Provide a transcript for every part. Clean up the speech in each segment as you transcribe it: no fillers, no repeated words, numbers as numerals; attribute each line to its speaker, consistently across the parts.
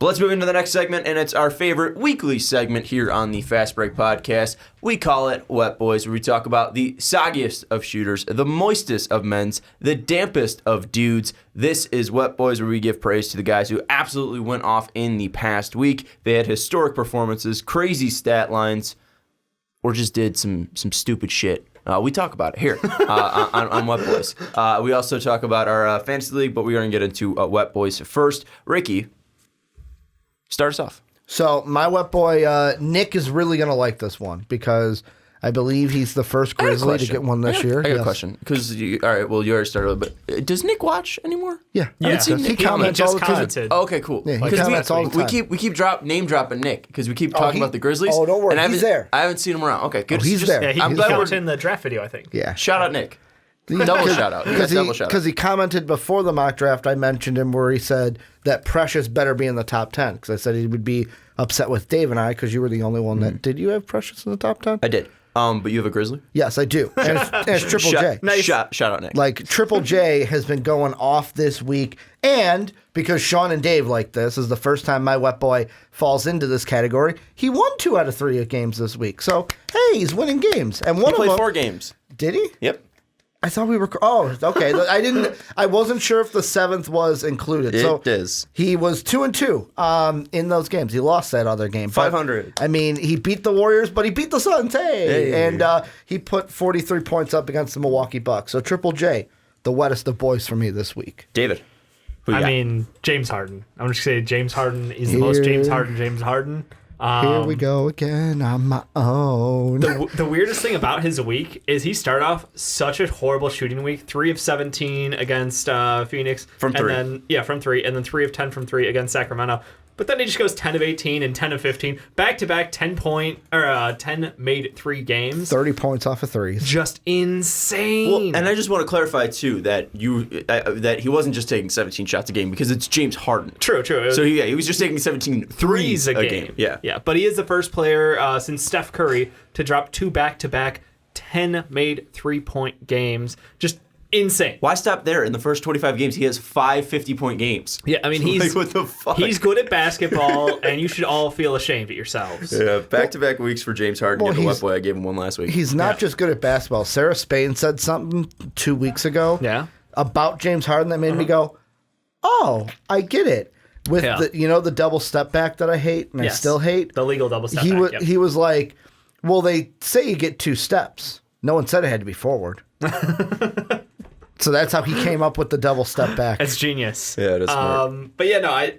Speaker 1: But let's move into the next segment, and it's our favorite weekly segment here on the Fast Break Podcast. We call it Wet Boys, where we talk about the soggiest of shooters, the moistest of men's, the dampest of dudes. This is Wet Boys, where we give praise to the guys who absolutely went off in the past week. They had historic performances, crazy stat lines, or just did some stupid shit. We talk about it here on Wet Boys. We also talk about our fantasy league, but we're going to get into Wet Boys first. Ricky, start us off.
Speaker 2: So my wet boy, Nick, is really going to like this one because I believe he's the first Grizzly to get one this year.
Speaker 1: I got a question. Because you already started, but does Nick watch anymore?
Speaker 2: Yeah.
Speaker 1: He
Speaker 2: comments all the time.
Speaker 1: Oh, okay, cool.
Speaker 2: Yeah, he comments all the time.
Speaker 1: We keep name dropping Nick because we keep talking about the Grizzlies.
Speaker 2: Oh, don't worry.
Speaker 1: And
Speaker 2: He's there.
Speaker 1: I haven't seen him around. Okay, good.
Speaker 2: Oh, he's there.
Speaker 3: Yeah, he was in the draft video, I think.
Speaker 2: Yeah.
Speaker 1: Shout out Nick. Double shout out.
Speaker 2: Because he commented before the mock draft, I mentioned him where he said that Precious better be in the top 10 because I said he would be upset with Dave and I because you were the only one that... Did you have Precious in the top 10?
Speaker 1: I did. But you have a Grizzly?
Speaker 2: Yes, I do. And it's Triple J.
Speaker 1: Nice. Shout out Nick.
Speaker 2: Like, Triple J has been going off this week. And because Sean and Dave like this is the first time my wet boy falls into this category, he won 2 out of 3 games this week. So, hey, he's winning games. And one
Speaker 1: he
Speaker 2: of them...
Speaker 1: played 4 games.
Speaker 2: Did he?
Speaker 1: Yep.
Speaker 2: I thought we were... Oh, okay. I wasn't sure if the 7th was included.
Speaker 1: It is.
Speaker 2: He was 2-2 in those games. He lost that other game.
Speaker 1: 500.
Speaker 2: I mean, he beat the Warriors, but he beat the Suns. Hey. And he put 43 points up against the Milwaukee Bucks. So Triple J, the wettest of boys for me this week.
Speaker 1: David.
Speaker 3: I mean, James Harden. I'm just going to say James Harden is the most James Harden.
Speaker 2: Here we go again on my own.
Speaker 3: The weirdest thing about his week is he started off such a horrible shooting week. 3 of 17 against Phoenix.
Speaker 1: From 3.
Speaker 3: And then, from 3. And then 3 of 10 from 3 against Sacramento. But then he just goes 10 of 18 and 10 of 15. Back-to-back 10 made 3 games.
Speaker 2: 30 points off of threes.
Speaker 3: Just insane.
Speaker 1: Well, and I just want to clarify, too, that that he wasn't just taking 17 shots a game because it's James Harden.
Speaker 3: True.
Speaker 1: So, he was just taking 17 threes a game.
Speaker 3: Yeah, but he is the first player since Steph Curry to drop 2 back-to-back 10 made 3-point games. Just insane.
Speaker 1: Why stop there? In the first 25 games, he has 5 50-point games.
Speaker 3: Yeah, I mean, he's
Speaker 1: what the fuck?
Speaker 3: He's good at basketball, and you should all feel ashamed at yourselves.
Speaker 1: Yeah, back-to-back weeks for James Harden. Give the wet boy. I gave him one last week.
Speaker 2: He's not just good at basketball. Sarah Spain said something 2 weeks ago about James Harden that made me go, oh, I get it. With the double step back that I hate and I still hate.
Speaker 3: The legal double step back.
Speaker 2: He was like, well, they say you get 2 steps. No one said it had to be forward. So that's how he came up with the double step back.
Speaker 3: It's genius.
Speaker 1: Yeah, it is smart.
Speaker 3: But yeah,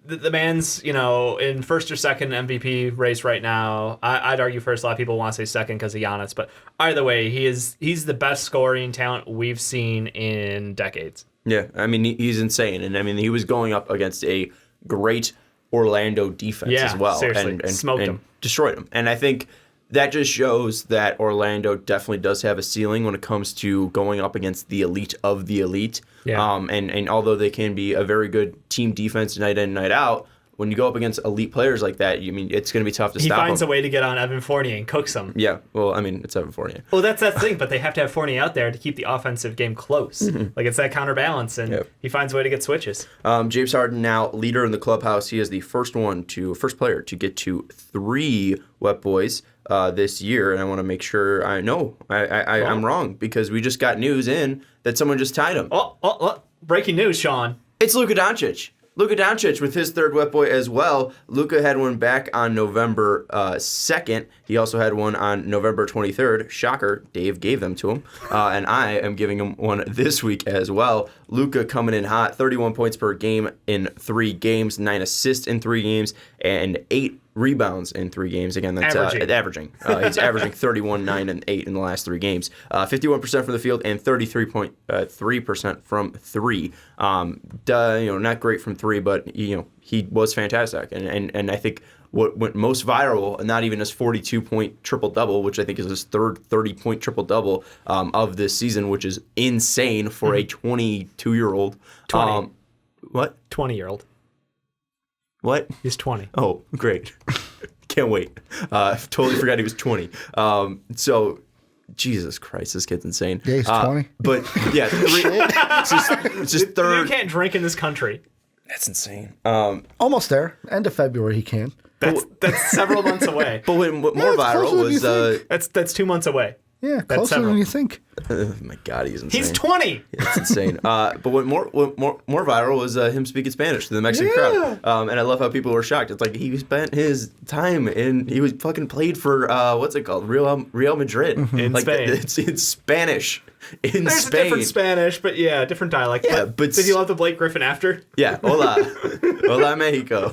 Speaker 3: the man's, in first or second MVP race right now. I'd argue first. A lot of people want to say second because of Giannis. But either way, he's the best scoring talent we've seen in decades.
Speaker 1: Yeah, I mean, he's insane. And I mean, he was going up against a great Orlando defense as well.
Speaker 3: Seriously.
Speaker 1: And
Speaker 3: smoked him.
Speaker 1: Destroyed him. And I think that just shows that Orlando definitely does have a ceiling when it comes to going up against the elite of the elite.
Speaker 3: Yeah.
Speaker 1: And although they can be a very good team defense night in, night out, when you go up against elite players like that, it's going to be tough to stop them.
Speaker 3: He finds a way to get on Evan Fournier and cooks them.
Speaker 1: Yeah, well, I mean, it's Evan Fournier.
Speaker 3: Well, that's the thing, but they have to have Fournier out there to keep the offensive game close.
Speaker 1: Mm-hmm.
Speaker 3: Like, it's that counterbalance, and he finds a way to get switches.
Speaker 1: James Harden now leader in the clubhouse. He is the first player to get to 3 wet boys this year, and I want to make sure I'm wrong because we just got news in that someone just tied him.
Speaker 3: Oh, breaking news, Sean.
Speaker 1: It's Luka Doncic. Luka Doncic with his 3rd wet boy as well. Luka had one back on November 2nd. He also had one on November 23rd. Shocker, Dave gave them to him. And I am giving him one this week as well. Luka coming in hot, 31 points per game in 3 games, 9 assists in 3 games, and 8 rebounds in 3 games. Again, that's averaging. He's averaging 31, 9, and 8 in the last 3 games. 51% from the field and 33.3% from 3. Not great from 3, but he was fantastic. And I think what went most viral, and not even his 42-point triple-double, which I think is his 3rd 30-point triple-double of this season, which is insane for a 22-year-old.
Speaker 3: 20.
Speaker 1: What?
Speaker 3: 20-year-old.
Speaker 1: What?
Speaker 3: He's 20.
Speaker 1: Oh, great. Can't wait. Totally forgot he was 20. So, Jesus Christ, this kid's insane.
Speaker 2: Yeah, he's 20.
Speaker 1: But, yeah, it's just third.
Speaker 3: You can't drink in this country.
Speaker 1: That's insane.
Speaker 2: Almost there. End of February he can.
Speaker 3: That's several months away.
Speaker 1: But what more
Speaker 2: it's
Speaker 1: viral
Speaker 2: closer than
Speaker 1: was
Speaker 2: you think.
Speaker 3: That's 2 months away.
Speaker 2: Yeah,
Speaker 3: That's
Speaker 2: closer
Speaker 3: several.
Speaker 2: than you think.
Speaker 1: oh my God, he's insane.
Speaker 3: He's 20.
Speaker 1: It's insane. But what more viral was him speaking Spanish to the Mexican crowd. And I love how people were shocked. It's like he spent his time he was fucking played for what's it called, Real Madrid
Speaker 3: In
Speaker 1: like
Speaker 3: Spain.
Speaker 1: It's in Spanish in
Speaker 3: There's
Speaker 1: Spain.
Speaker 3: a different Spanish, but yeah, different dialect.
Speaker 1: Yeah, but
Speaker 3: did you love the Blake Griffin after?
Speaker 1: Yeah, hola Mexico.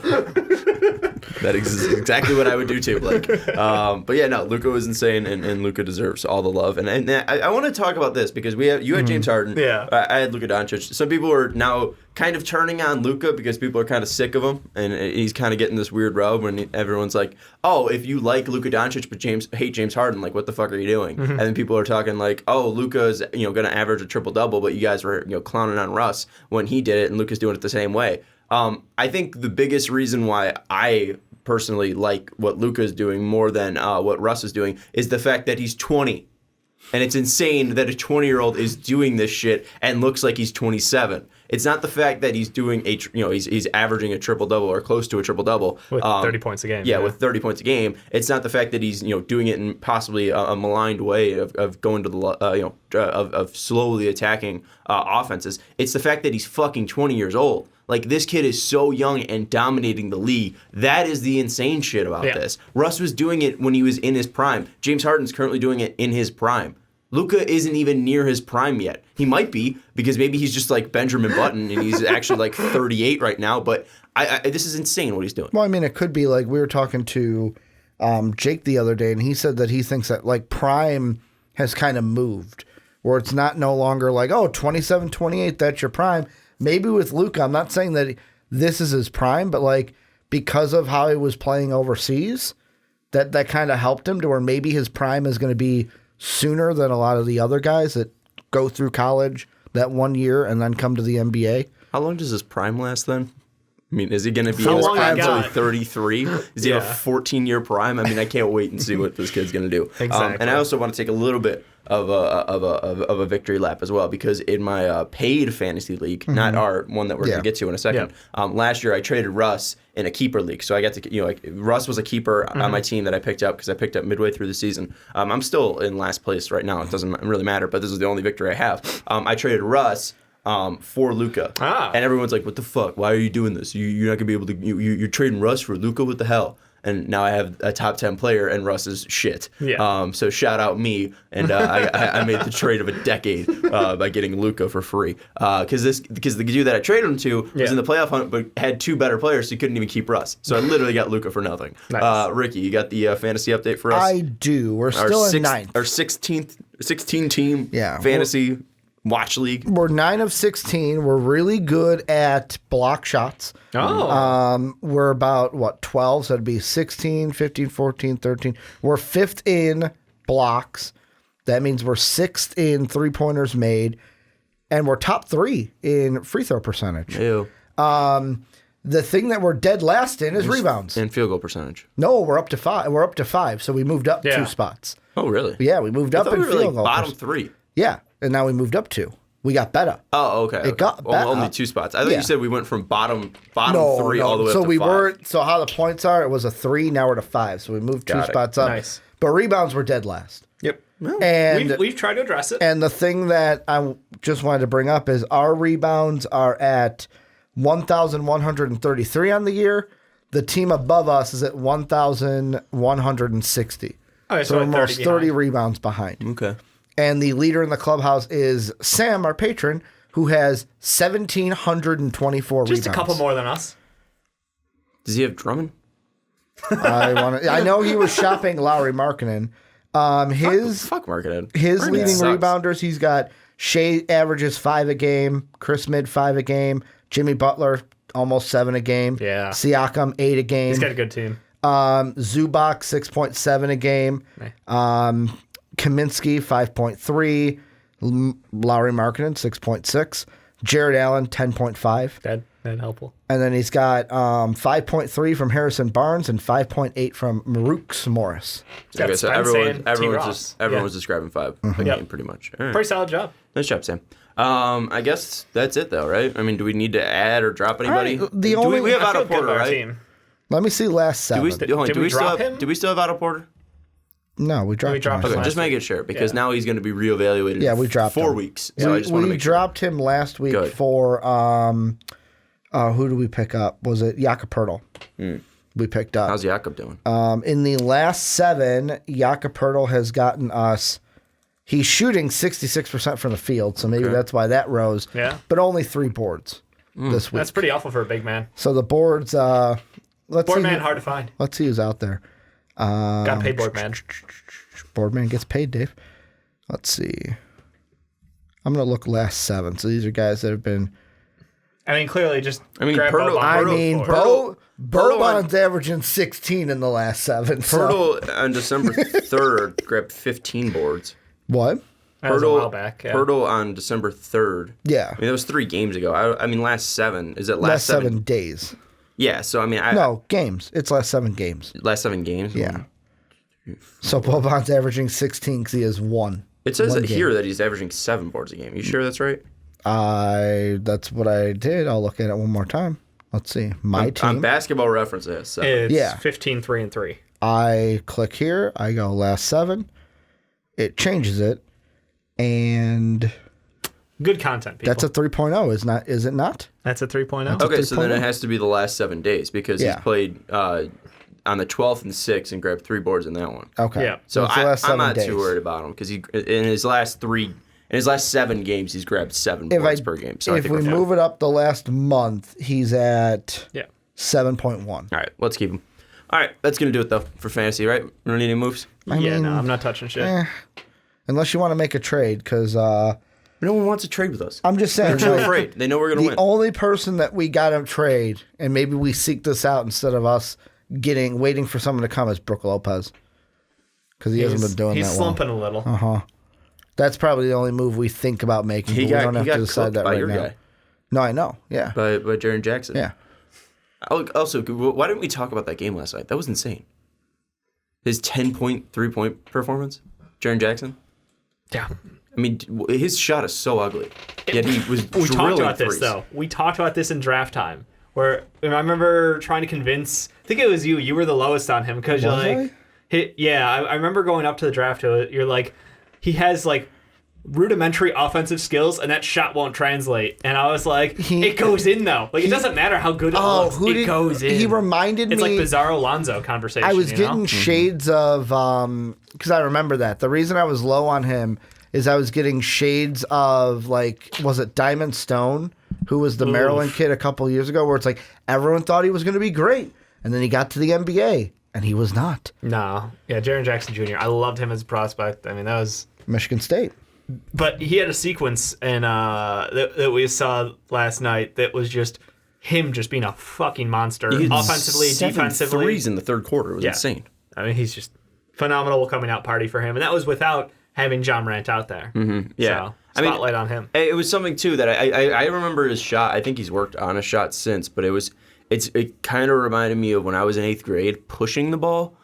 Speaker 1: That is exactly what I would do too, Blake. But yeah, no, Luka was insane, and Luka deserves all the love. And I want to talk about this because you had James Harden.
Speaker 3: Yeah.
Speaker 1: I had Luka Doncic. Some people are now kind of turning on Luka because people are kind of sick of him, and he's kind of getting this weird rub when everyone's like, "Oh, if you like Luka Doncic but hate James Harden, like what the fuck are you doing?" And then people are talking like, "Oh, Luka's going to average a triple double, but you guys were clowning on Russ when he did it, and Luka's doing it the same way." I think the biggest reason why I personally like what Luka is doing more than what Russ is doing is the fact that he's 20. And it's insane that a 20-year-old is doing this shit and looks like he's 27. It's not the fact that he's doing he's averaging a triple-double or close to a triple-double.
Speaker 3: With 30 points a game.
Speaker 1: Yeah, with 30 points a game. It's not the fact that he's doing it in possibly a maligned way of going to the of slowly attacking offenses. It's the fact that he's fucking 20 years old. Like, this kid is so young and dominating the league. That is the insane shit about this. Russ was doing it when he was in his prime. James Harden's currently doing it in his prime. Luka isn't even near his prime yet. He might be, because maybe he's just like Benjamin Button and he's actually like 38 right now, but this is insane what he's doing.
Speaker 2: Well, I mean, it could be like we were talking to Jake the other day, and he said that he thinks that like prime has kind of moved, where it's not no longer like, oh, 27, 28, that's your prime. Maybe with Luka, I'm not saying that this is his prime, but like because of how he was playing overseas, that kind of helped him to where maybe his prime is going to be sooner than a lot of the other guys that go through college that 1 year and then come to the NBA.
Speaker 1: How long does his prime last then? I mean, is he going to be
Speaker 3: How
Speaker 1: in his
Speaker 3: long
Speaker 1: prime
Speaker 3: you
Speaker 1: until
Speaker 3: got?
Speaker 1: 33? Is he have a 14-year prime? I mean, I can't wait and see what this kid's going to do.
Speaker 3: Exactly.
Speaker 1: And I also want to take a little bit of a victory lap as well, because in my paid fantasy league, not our one that we're going to get to in a second, last year I traded Russ in a keeper league. So I got to, Russ was a keeper on my team that I picked up because I picked up midway through the season. I'm still in last place right now. It doesn't really matter, but this is the only victory I have. I traded Russ for Luka. And everyone's like, what the fuck? Why are you doing this? You're not going to be able to, you're trading Russ for Luka? What the hell? And now I have a top 10 player and Russ is shit.
Speaker 3: Yeah.
Speaker 1: So shout out me. And I made the trade of a decade by getting Luka for free. Because the dude that I traded him to was in the playoff hunt but had two better players, so he couldn't even keep Russ. So I literally got Luka for nothing.
Speaker 3: Nice.
Speaker 1: Ricky, you got the fantasy update for us?
Speaker 2: I do. We're still in ninth.
Speaker 1: Our 16 team
Speaker 2: Yeah.
Speaker 1: fantasy watch league.
Speaker 2: We're 9 of 16. We're really good at block shots. We're about, 12? So it'd be 16, 15, 14, 13. We're 5th in blocks. That means we're 6th in three-pointers made. And we're top 3 in free throw percentage.
Speaker 1: Ew.
Speaker 2: The thing that we're dead last in is rebounds.
Speaker 1: And field goal percentage.
Speaker 2: No, we're up to 5. We're up to 5. So we moved up 2 spots.
Speaker 1: Oh, really?
Speaker 2: Yeah, we moved up
Speaker 1: I thought
Speaker 2: in
Speaker 1: we were
Speaker 2: field
Speaker 1: like
Speaker 2: goal
Speaker 1: bottom
Speaker 2: percentage.
Speaker 1: 3.
Speaker 2: Yeah, and now we moved up 2. We got better.
Speaker 1: Oh, okay.
Speaker 2: It got better.
Speaker 1: Only 2 spots. I thought you said we went from bottom 3 all the way
Speaker 2: so
Speaker 1: up to
Speaker 2: we
Speaker 1: 5.
Speaker 2: weren't. So how the points are? It was a 3. Now we're to 5. So we moved 2
Speaker 1: Got it.
Speaker 2: spots up.
Speaker 3: Nice.
Speaker 2: But rebounds were dead last.
Speaker 3: Yep.
Speaker 2: And
Speaker 3: We've tried to address it.
Speaker 2: and the thing that I just wanted to bring up is our rebounds are at 1,133 on the year. The team above us is at 1,160.
Speaker 3: Okay,
Speaker 2: So we're
Speaker 3: at
Speaker 2: almost 30
Speaker 3: behind.
Speaker 2: rebounds behind.
Speaker 1: Okay.
Speaker 2: And the leader in the clubhouse is Sam, our patron, who has 1,724
Speaker 3: Just
Speaker 2: rebounds.
Speaker 3: a couple more than us.
Speaker 1: Does he have Drummond?
Speaker 2: I know he was shopping Lowry Markkinen.
Speaker 1: Fuck Marketed.
Speaker 2: His
Speaker 1: Markkanen
Speaker 2: leading
Speaker 1: sucks.
Speaker 2: rebounders, he's got Shea averages 5 a game, Chris Mid 5 a game, Jimmy Butler almost 7 a game,
Speaker 3: Yeah.
Speaker 2: Siakam 8 a game,
Speaker 3: He's got a good team.
Speaker 2: Zubac 6.7 a game, Kaminsky 5.3, Lowry Markkinen 6.6, Jared Allen 10.5.
Speaker 3: That'd helpful.
Speaker 2: And then he's got 5.3 from Harrison Barnes and 5.8 from Marooks Morris.
Speaker 1: Okay,
Speaker 3: Got
Speaker 1: so
Speaker 3: Spence and
Speaker 1: everyone
Speaker 3: T. Ross.
Speaker 1: was just grabbing 5 a game pretty much. All right.
Speaker 3: Pretty solid job.
Speaker 1: Nice job, Sam. I guess that's it though, right? I mean, do we need to add or drop anybody?
Speaker 2: Right,
Speaker 1: we have
Speaker 3: I
Speaker 1: Otto
Speaker 3: feel good
Speaker 1: Porter,
Speaker 3: about our
Speaker 1: right?
Speaker 3: team.
Speaker 2: Let me see last
Speaker 1: Do
Speaker 2: 7.
Speaker 3: Did we drop him?
Speaker 1: Do we still have Otto Porter?
Speaker 2: No, we dropped him.
Speaker 3: dropped him
Speaker 1: Okay,
Speaker 3: last
Speaker 1: just make
Speaker 3: week.
Speaker 1: it sure because
Speaker 3: Yeah.
Speaker 1: now he's going to be reevaluated.
Speaker 2: Yeah, we dropped
Speaker 1: 4
Speaker 2: him.
Speaker 1: weeks. So I just want to
Speaker 2: We
Speaker 1: make sure.
Speaker 2: dropped him last week
Speaker 1: Good.
Speaker 2: for who do we pick up? Was it Jakob Poeltl? We picked up.
Speaker 1: How's Jakob doing?
Speaker 2: In the last 7, Jakob Poeltl has gotten us. He's shooting 66% from the field, so maybe that's why that rose.
Speaker 3: Yeah.
Speaker 2: But only 3 boards this week.
Speaker 3: That's pretty awful for a big man.
Speaker 2: So the boards. Let's
Speaker 3: Board
Speaker 2: see.
Speaker 3: man, hard to find.
Speaker 2: Let's see who's out there.
Speaker 3: Got to pay board man.
Speaker 2: Boardman gets paid, Dave. Let's see. I'm gonna look last 7. So these are guys that have been.
Speaker 3: I mean, clearly just grab
Speaker 1: Pirtle-
Speaker 3: Boban.
Speaker 2: I mean,
Speaker 1: Pirtle-
Speaker 2: Boban's averaging 16 in the last 7. So.
Speaker 1: Pirtle on December 3rd grabbed 15 boards.
Speaker 2: What?
Speaker 3: That was a while back. Yeah.
Speaker 1: Pirtle on December 3rd.
Speaker 2: Yeah.
Speaker 1: I mean, that was 3 games ago. I mean, last 7. Is it
Speaker 2: Last 7 days.
Speaker 1: Yeah, so I mean,
Speaker 2: No, games. It's last 7 games.
Speaker 1: last 7 games?
Speaker 2: Yeah. So Boban's averaging 16 because he has 1.
Speaker 1: It says
Speaker 2: One
Speaker 1: it
Speaker 2: game.
Speaker 1: here that he's averaging 7 boards a game. You sure that's right?
Speaker 2: That's what I did. I'll look at it one more time. Let's see. My
Speaker 1: On
Speaker 2: team.
Speaker 1: Basketball Reference, it has 7.
Speaker 3: It's
Speaker 2: Yeah.
Speaker 3: 15, 3, and 3.
Speaker 2: I click here. I go last 7. It changes it. And
Speaker 3: Good content, people.
Speaker 2: that's a 3.0, is it not?
Speaker 3: That's a 3.0.
Speaker 1: Okay, so then
Speaker 2: 3.0.
Speaker 1: it has to be the last 7 days because
Speaker 2: Yeah.
Speaker 1: he's played on the 12th and 6th and grabbed 3 boards in that one.
Speaker 2: Okay.
Speaker 3: Yeah.
Speaker 1: So
Speaker 2: it's the last
Speaker 1: I'm
Speaker 2: 7
Speaker 1: not
Speaker 2: days.
Speaker 1: too worried about him because he in his last 7 games he's grabbed 7
Speaker 2: If
Speaker 1: boards per game. So I
Speaker 2: if
Speaker 1: think
Speaker 2: we
Speaker 1: we're fine.
Speaker 2: move it up the last month, he's at
Speaker 3: Yeah.
Speaker 2: 7.1.
Speaker 1: All right, let's keep him. All right, that's gonna do it though for fantasy, right? We don't need any moves.
Speaker 2: I
Speaker 3: Yeah,
Speaker 2: mean,
Speaker 3: no, I'm not touching shit.
Speaker 2: unless you want to make a trade, because
Speaker 1: No one wants to trade with us.
Speaker 2: I'm just saying.
Speaker 1: They're too
Speaker 2: like,
Speaker 1: afraid. They know we're gonna
Speaker 2: the
Speaker 1: win.
Speaker 2: only person that we got to trade, and maybe we seek this out instead of us waiting for someone to come, is Brook Lopez, because he hasn't been doing
Speaker 3: He's
Speaker 2: that
Speaker 3: slumping a little.
Speaker 2: well. That's probably the only move we think about making.
Speaker 1: He
Speaker 2: But
Speaker 1: got-
Speaker 2: we don't
Speaker 1: he
Speaker 2: have
Speaker 1: got
Speaker 2: to decide
Speaker 1: cooked
Speaker 2: that
Speaker 1: by
Speaker 2: right
Speaker 1: your
Speaker 2: now.
Speaker 1: guy.
Speaker 2: No, I know. Yeah.
Speaker 1: by Jaren Jackson.
Speaker 2: Yeah.
Speaker 1: Also, why didn't we talk about that game last night? That was insane. His 10-point 3-point performance, Jaren Jackson.
Speaker 3: Yeah.
Speaker 1: I mean, his shot is so ugly. Yet he was
Speaker 3: We talked
Speaker 1: drilling
Speaker 3: about this,
Speaker 1: threes.
Speaker 3: though. We talked about this in draft time, where I remember trying to convince, I think it was you. You were the lowest on him because you're
Speaker 2: Was
Speaker 3: like, I remember going up to the draft. You're like, he has like rudimentary offensive skills, and that shot won't translate. And I was like, it goes in though. Like it doesn't matter how good it looks. It goes in.
Speaker 2: He reminded
Speaker 3: It's
Speaker 2: me.
Speaker 3: like Bizarro Lonzo conversation.
Speaker 2: I was
Speaker 3: you know?
Speaker 2: getting shades of because I remember that. The reason I was low on him is I was getting shades of like, was it Diamond Stone, who was the Maryland kid a couple years ago, where it's like everyone thought he was going to be great, and then he got to the NBA and he was not.
Speaker 3: No, yeah, Jaren Jackson Jr. I loved him as a prospect. I mean, that was.
Speaker 2: Michigan State.
Speaker 3: But he had a sequence and that we saw last night that was just him just being a fucking monster,
Speaker 1: He had
Speaker 3: offensively,
Speaker 1: 7
Speaker 3: defensively.
Speaker 1: threes in the third quarter. It was insane.
Speaker 3: I mean, he's just phenomenal coming out party for him, and that was without having John Morant out there.
Speaker 1: Mm-hmm. Yeah.
Speaker 3: So,
Speaker 1: I mean,
Speaker 3: spotlight on him.
Speaker 1: It was something too that I remember his shot. I think he's worked on a shot since, but it kind of reminded me of when I was in 8th grade pushing the ball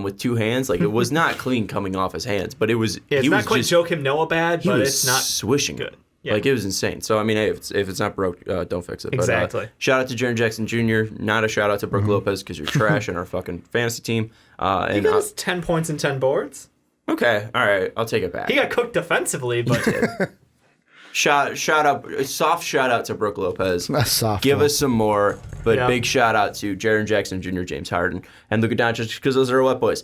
Speaker 1: with 2 hands. Like it was not clean coming off his hands, but it was.
Speaker 3: Yeah, it's
Speaker 1: he
Speaker 3: not
Speaker 1: was
Speaker 3: quite
Speaker 1: just,
Speaker 3: Joakim Noah bad,
Speaker 1: he
Speaker 3: but
Speaker 1: was
Speaker 3: it's not
Speaker 1: swishing
Speaker 3: good. Yeah.
Speaker 1: Like it was insane. So I mean, hey, if it's not broke, don't fix it.
Speaker 3: Exactly.
Speaker 1: But, shout out to Jaren Jackson Jr. Not a shout out to Brook Lopez because you're trash in our fucking fantasy team.
Speaker 3: He
Speaker 1: And
Speaker 3: got us 10 points and 10 boards.
Speaker 1: okay, all right, I'll take it back.
Speaker 3: He got cooked defensively, but
Speaker 1: Shout out, soft shout out to Brook Lopez.
Speaker 2: That's soft.
Speaker 1: Give us some more, but
Speaker 3: Yeah.
Speaker 1: big shout out to Jaren Jackson Jr., James Harden, and Luka Doncic because those are our wet boys.